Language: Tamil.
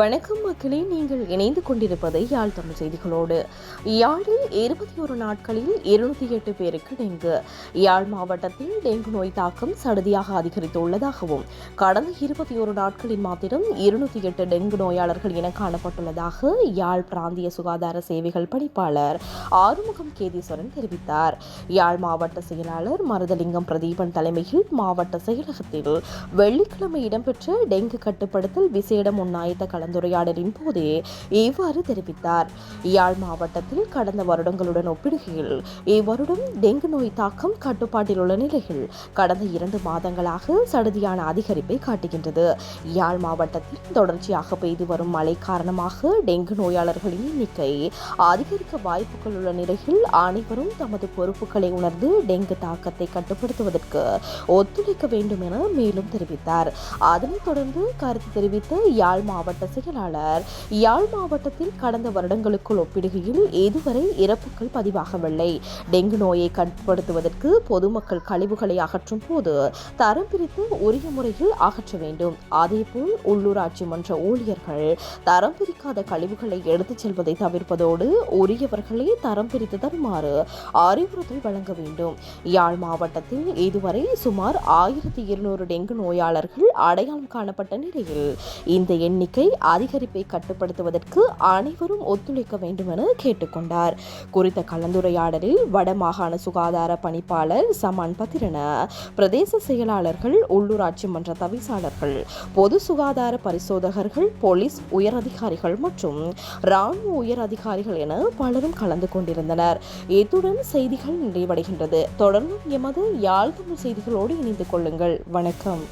வணக்கம் மக்களே, நீங்கள் இணைந்து கொண்டிருப்பதை யாழ் தமிழ் செய்திகளோடு. யாழில் 21 நாட்களில் 208 பேருக்கு டெங்கு. யாழ் மாவட்டத்தில் டெங்கு நோய் தாக்கம் சடுதியாக அதிகரித்துள்ளதாகவும் கடந்த 21 நாட்களில் மாத்திரம் 208 டெங்கு நோயாளர்கள் என காணப்பட்டுள்ளதாக யாழ் பிராந்திய சுகாதார சேவைகள் பணிப்பாளர் ஆறுமுகம் கேதீஸ்வரன் தெரிவித்தார். யாழ் மாவட்ட செயலாளர் மருதலிங்கம் பிரதீபன் தலைமையில் மாவட்ட செயலகத்தில் வெள்ளிக்கிழமை இடம்பெற்ற டெங்கு கட்டுப்படுத்தல் விசேட முன்னாயத்த கலந்துரையாடலின் போதே இவ்வாறு தெரிவித்தார். யாழ் மாவட்டத்தில் கடந்த வருடங்களுடன் ஒப்பிடுகையில் இவ்வருடம் டெங்கு நோய் தாக்கம் கட்டுப்பாட்டில் உள்ள நிலையில் கடந்த 2 மாதங்களாக சடுதியான அதிகரிப்பை காட்டுகின்றது. யாழ் மாவட்டத்தில் தொடர்ச்சியாக பெய்து வரும் மழை காரணமாக டெங்கு நோயாளர்களின் எண்ணிக்கை அதிகரிக்க வாய்ப்புகள் உள்ள நிலையில் அனைவரும் தமது பொறுப்புகளை உணர்ந்து டெங்கு தாக்கத்தை கட்டுப்படுத்துவதற்கு ஒத்துழைக்க வேண்டும் என மேலும் தெரிவித்தார். அதனைத் தொடர்ந்து கருத்து தெரிவித்த யாழ் மாவட்ட செயலாளர், யாழ் மாவட்டத்தில் கடந்த வருடங்களுக்குள் ஒப்பிடுகையில் இதுவரை இறப்புகள் பதிவாகவில்லை. டெங்கு நோயை கட்டுப்படுத்துவதற்கு பொதுமக்கள் கழிவுகளை அகற்றும் போது தரம் பிரித்து உரிய முறையில் அகற்ற வேண்டும். அதேபோல் உள்ளூராட்சி மன்ற ஊழியர்கள் தரம் பிரிக்காத கழிவுகளை எடுத்துச் செல்வதை தவிர்ப்பதோடு உரியவர்களை தரம் பிரித்து தருமாறு அறிவுறுத்தல் வழங்க வேண்டும். யாழ் மாவட்டத்தில் இதுவரை சுமார் 1200 டெங்கு நோயாளர்கள் அடையாளம் காணப்பட்ட நிலையில் இந்த எண்ணிக்கை அதிகரிப்பை கட்டுப்படுத்துவதற்கு அனைவரும் ஒத்துழைக்க வேண்டும் என கேட்டுக்கொண்டார். குறித்த கலந்துரையாடலில் வடமாகாண சுகாதார பணிப்பாளர் சமன் பத்திரன, பிரதேச செயலாளர்கள், உள்ளூராட்சி மன்ற தவிசாளர்கள், பொது சுகாதார பரிசோதகர்கள், போலீஸ் உயரதிகாரிகள் மற்றும் இராணுவ உயர் அதிகாரிகள் என பலரும் கலந்து கொண்டிருந்தனர். இத்துடன் செய்திகள் நிறைவடைகின்றது. தொடர்ந்து எமது யாழ் தமிழ் செய்திகளோடு இணைந்து கொள்ளுங்கள். வணக்கம்.